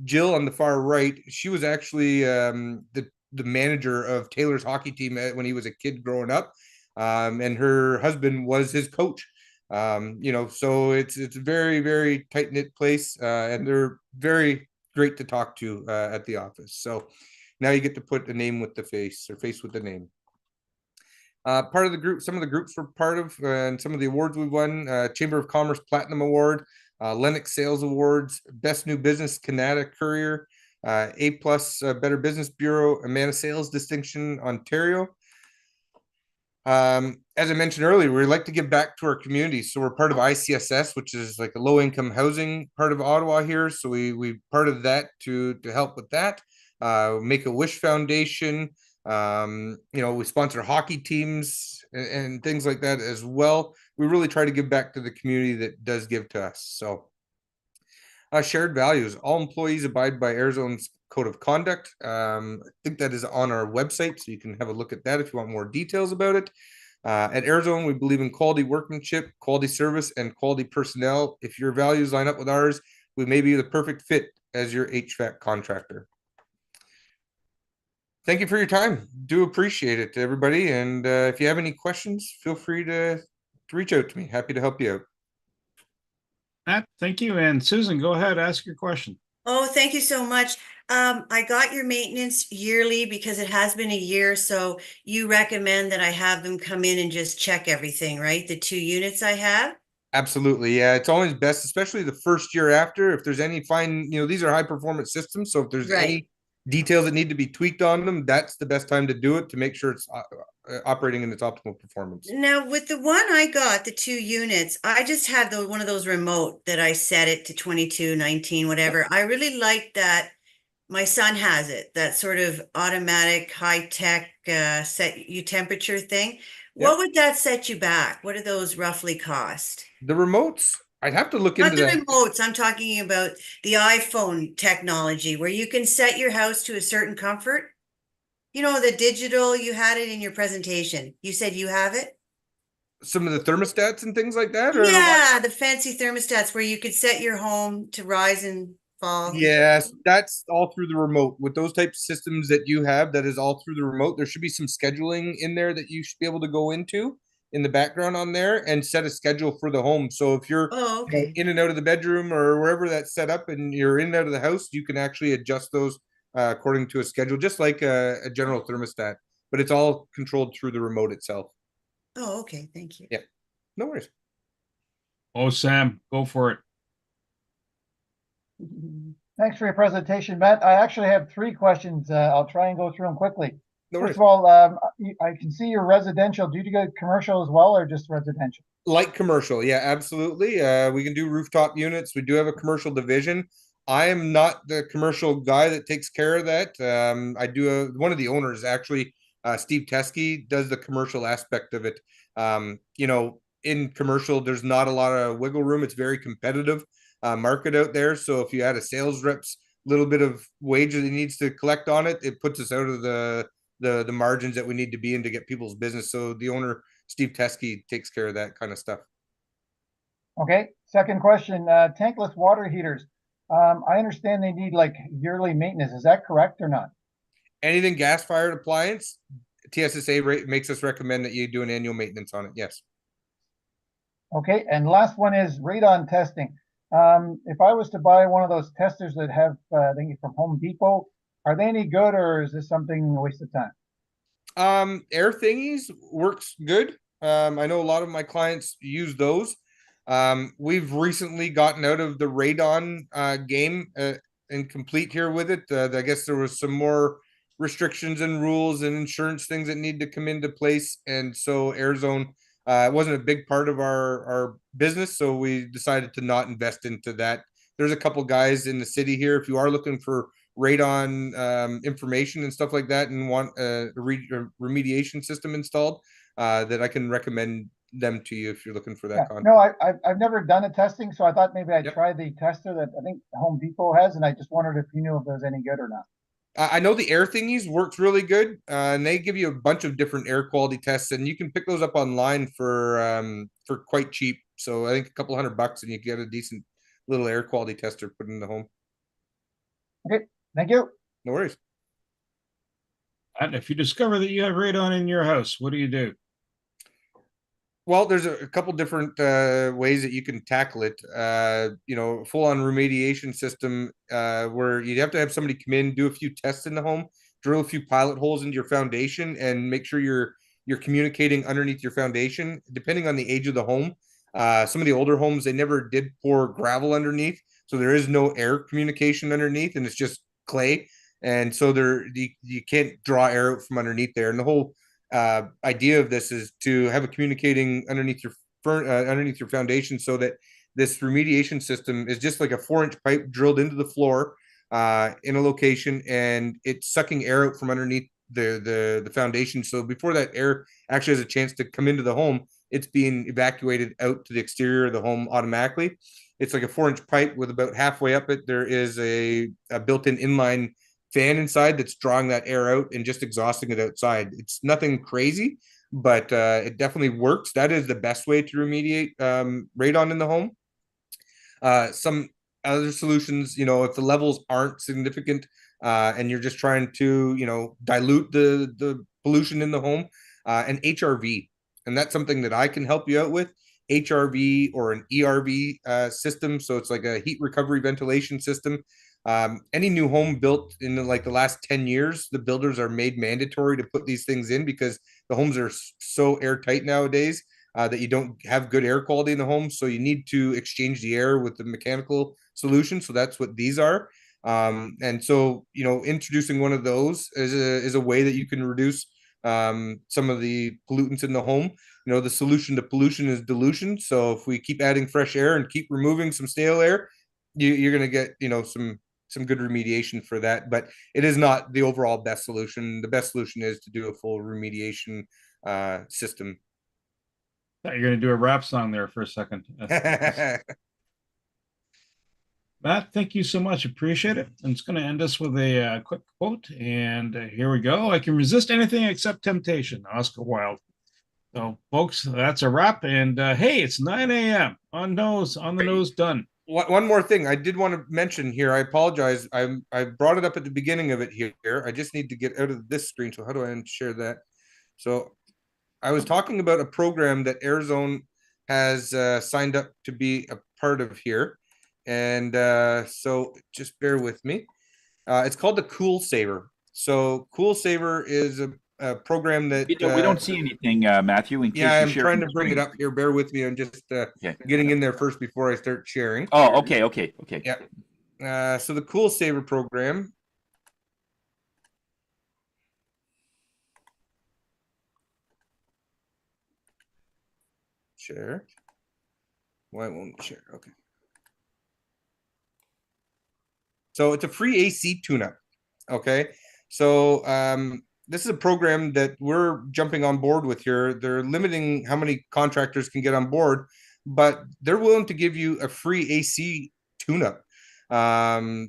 Jill on the far right, she was actually the manager of Taylor's hockey team when he was a kid growing up. And her husband was his coach. So it's a very, very tight-knit place. And they're very great to talk to at the office. So now you get to put a name with the face, or face with the name. Part of the group, some of the groups we're part of, and some of the awards we've won: Chamber of Commerce Platinum Award, Lennox Sales Awards, Best New Business Canada Courier, A+ Better Business Bureau, Amana Sales Distinction Ontario. As I mentioned earlier, we like to give back to our community. So we're part of ICSS, which is like a low-income housing part of Ottawa here. So we part of that to help with that. Make-A-Wish Foundation. We sponsor hockey teams and things like that as well. We really try to give back to the community that does give to us. So shared values. All employees abide by AirZone's code of conduct. I think that is on our website, so you can have a look at that if you want more details about it. At AirZone, we believe in quality workmanship, quality service, and quality personnel. If your values line up with ours, we may be the perfect fit as your HVAC contractor. Thank you for your time. Do appreciate it, everybody. And if you have any questions, feel free to reach out to me. Happy to help you out. Matt, thank you. And Susan, go ahead, ask your question. Oh, thank you so much. I got your maintenance yearly because it has been a year. So you recommend that I have them come in and just check everything, right? The 2 units I have? Absolutely. Yeah. It's always best, especially the first year after, if there's any fine, these are high performance systems. So if there's any details that need to be tweaked on them, that's the best time to do it to make sure it's operating in its optimal performance. Now, with the one I got, the 2 units, I just have one of those remote that I set it to 22, 19, whatever. I really like that. My son has it, that sort of automatic high-tech set you temperature thing. What would that set you back? What do those roughly cost? The remotes, I'd have to look Not into the that. remotes. I'm talking about the iPhone technology where you can set your house to a certain comfort. The digital, you had it in your presentation. You said you have it? Some of the thermostats and things like that? Yeah, the fancy thermostats where you could set your home to rise and fall. Yes, that's all through the remote. With those types of systems that you have, that is all through the remote. There should be some scheduling in there that you should be able to go into in the background on there and set a schedule for the home. So if you're in and out of the bedroom or wherever that's set up and you're in and out of the house, you can actually adjust those according to a schedule, just like a general thermostat, but it's all controlled through the remote itself. Oh, okay. Thank you. Yeah, no worries. Oh, Sam, go for it. Thanks for your presentation, Matt. I actually have 3 questions. I'll try and go through them quickly. No First worries. of all, I can see you're residential. Do you go commercial as well, or just residential? Light commercial, yeah, absolutely. We can do rooftop units. We do have a commercial division. I am not the commercial guy that takes care of that. I do one of the owners actually, Steve Teskey, does the commercial aspect of it. You know, in commercial, there's not a lot of wiggle room. It's very competitive market out there. So if you had a sales rep's little bit of wage that he needs to collect on it, it puts us out of the margins that we need to be in to get people's business. So the owner, Steve Teskey, takes care of that kind of stuff. Okay. Second question, tankless water heaters. I understand they need like yearly maintenance. Is that correct or not? Anything gas-fired appliance, TSSA makes us recommend that you do an annual maintenance on it. Yes. Okay. And last one is radon testing. If I was to buy one of those testers that have, I think from Home Depot, are they any good, or is this something a waste of time? Air thingies works good. I know a lot of my clients use those. We've recently gotten out of the radon game and complete here with it. I guess there was some more restrictions and rules and insurance things that need to come into place, and so AirZone wasn't a big part of our business, so we decided to not invest into that. There's a couple guys in the city here. If you are looking for radon information and stuff like that and want a remediation system installed, that I can recommend them to you if you're looking for that Yeah. content. No, I've never done a testing, so I thought maybe I'd Yep. try the tester that I think Home Depot has, and I just wondered if you knew if it was any good or not. I know the air thingies works really good, and they give you a bunch of different air quality tests, and you can pick those up online for quite cheap. So I think a couple $100, and you get a decent little air quality tester put in the home. Okay, thank you. No worries. And if you discover that you have radon in your house, what do you do? Well, there's a couple different ways that you can tackle it. You know, full-on remediation system where you'd have to have somebody come in, do a few tests in the home, drill a few pilot holes into your foundation, and make sure you're communicating underneath your foundation. Depending on the age of the home, some of the older homes, they never did pour gravel underneath, so there is no air communication underneath, and it's just clay, and so you can't draw air out from underneath there. And the whole idea of this is to have a communicating underneath your foundation, so that this remediation system is just like a 4-inch pipe drilled into the floor in a location, and it's sucking air out from underneath the foundation. So before that air actually has a chance to come into the home, it's being evacuated out to the exterior of the home automatically. It's like a 4-inch pipe with about halfway up it, there is a built-in inline fan inside that's drawing that air out and just exhausting it outside. It's nothing crazy, but it definitely works. That is the best way to remediate radon in the home. Some other solutions, you know, if the levels aren't significant and you're just trying to, you know, dilute the pollution in the home, an HRV, and that's something that I can help you out with. HRV or an ERV system, so it's like a heat recovery ventilation system. Any new home built in the last 10 years, the builders are made mandatory to put these things in because the homes are so airtight nowadays that you don't have good air quality in the home. So you need to exchange the air with the mechanical solution. So that's what these are. And so, you know, introducing one of those is a way that you can reduce some of the pollutants in the home. You know, the solution to pollution is dilution. So if we keep adding fresh air and keep removing some stale air, you're going to get, you know, some good remediation for that, but it is not the overall best solution. The best solution is to do a full remediation system. Thought you're going to do a rap song there for a second. Matt, thank you so much. Appreciate it. And it's going to end us with a quick quote. And here we go. I can resist anything except temptation. Oscar Wilde. So, folks, that's a wrap. And hey, it's 9 a.m. On the nose, done. One more thing I did want to mention here. I apologize. I brought it up at the beginning of it here. I just need to get out of this screen. So how do I share that? So I was talking about a program that AirZone has signed up to be a part of here. And so just bear with me. It's called the Cool Saver. So Cool Saver is a program that we don't see anything, Matthew. In case yeah, you I'm share trying to bring it up here. Bear with me. I'm just getting in there first before I start sharing. Oh, okay. Yeah. So the Cool Saver program. share. Why won't it share? Okay. So it's a free AC tune-up. Okay. So this is a program that we're jumping on board with here. They're limiting how many contractors can get on board, but they're willing to give you a free AC tune-up.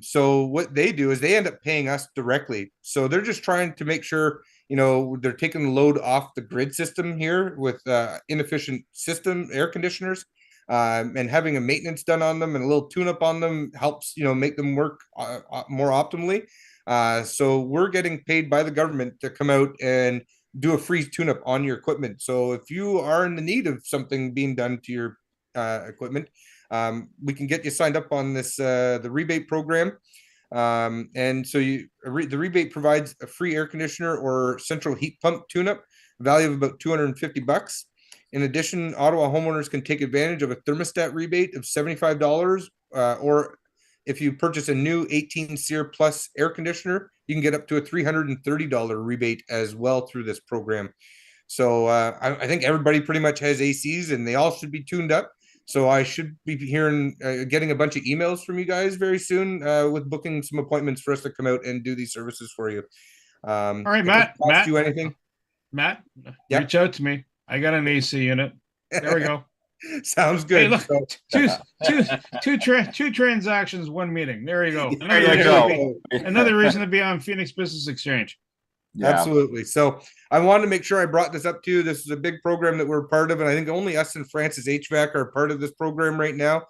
So what they do is they end up paying us directly. So they're just trying to make sure, you know, they're taking the load off the grid system here with inefficient system air conditioners. And having a maintenance done on them and a little tune-up on them helps, you know, make them work more optimally. So we're getting paid by the government to come out and do a free tune-up on your equipment. So if you are in the need of something being done to your equipment, we can get you signed up on this the rebate program. And so the rebate provides a free air conditioner or central heat pump tune-up, value of about $250. In addition, Ottawa homeowners can take advantage of a thermostat rebate of $75, or if you purchase a new 18 SEER Plus air conditioner, you can get up to a $330 rebate as well through this program. So I think everybody pretty much has ACs and they all should be tuned up. So I should be hearing, getting a bunch of emails from you guys very soon with booking some appointments for us to come out and do these services for you. All right, Matt. Matt, you anything? Matt, Yep. reach out to me. I got an AC unit. There we go. Sounds good. Hey, look, So, two transactions, one meeting. There you go. There you go. Another reason to be on Phoenix Business Exchange. Yeah. Absolutely. So I wanted to make sure I brought this up to you. This is a big program that we're part of, and I think only us and Francis HVAC are part of this program right now.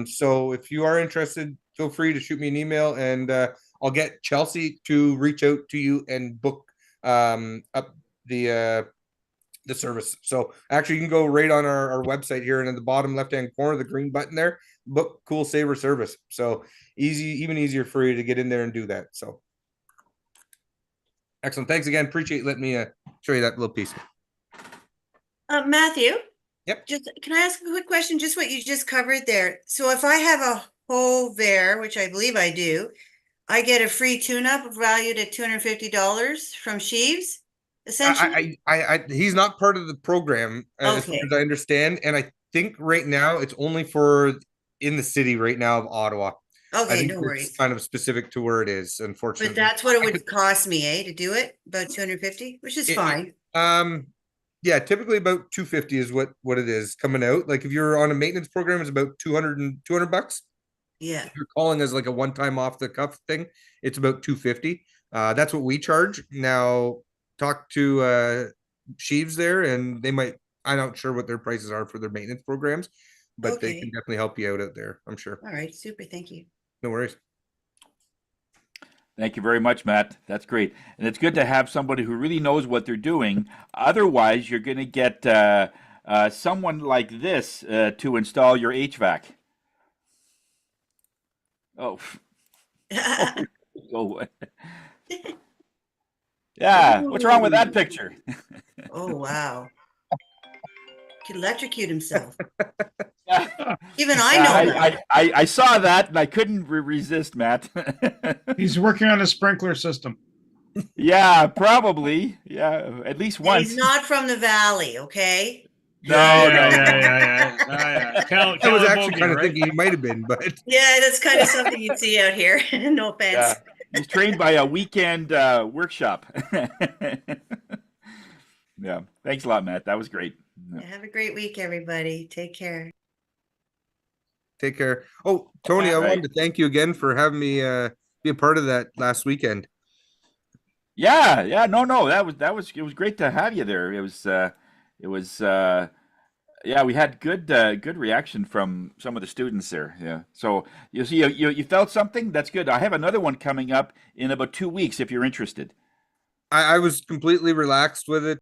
So if you are interested, feel free to shoot me an email, and I'll get Chelsea to reach out to you and book up the service. So actually, you can go right on our website here, and in the bottom left-hand corner, the green button there, book Cool Saver service. So easy, even easier for you to get in there and do that. So excellent. Thanks again. Appreciate letting me show you that little piece. Matthew? Yep. Just can I ask a quick question? Just what you just covered there. So if I have a Hover, which I believe I do, I get a free tune-up valued at $250 from Sheaves, essentially? He's not part of the program, as far Okay. as I understand, and I think right now it's only for in the city right now of Ottawa. I Okay, think no it's worries. kind of specific to where it is, But unfortunately. that's what it would cost me, to do it? About 250, which is fine. Yeah, typically about 250 is what it is coming out. Like if you're on a maintenance program, it's about 200 bucks. Yeah. If you're calling as like a one-time off the cuff thing, it's about 250. That's what we charge. Now talk to Sheaves there, and they might, I'm not sure what their prices are for their maintenance programs, but they can Okay. definitely help you out there, I'm sure. All right, super. Thank you. No worries. Thank you very much, Matt. That's great. And it's good to have somebody who really knows what they're doing. Otherwise, you're going to get someone like this to install your HVAC. Oh. Oh. Yeah. What's wrong with that picture? Oh, wow. Could electrocute himself. Yeah. Even I know that. I saw that and I couldn't resist, Matt. He's working on a sprinkler system. Yeah, probably. Yeah, at least And once. he's not from the valley, okay? Yeah. I was actually kind of thinking he might have been, but Yeah, that's kind of something you'd see out here. No offense. Yeah. He's trained by a weekend workshop. Yeah. Thanks a lot, Matt. That was great. Yeah, have a great week, everybody. Take care. take care. Oh, Tony, I Right. wanted to thank you again for having me be a part of that last weekend. Yeah. No. It was great to have you there. Yeah, we had good reaction from some of the students there. Yeah. So you see, you felt something? That's good. I have another one coming up in about 2 weeks if you're interested. I was completely relaxed with it.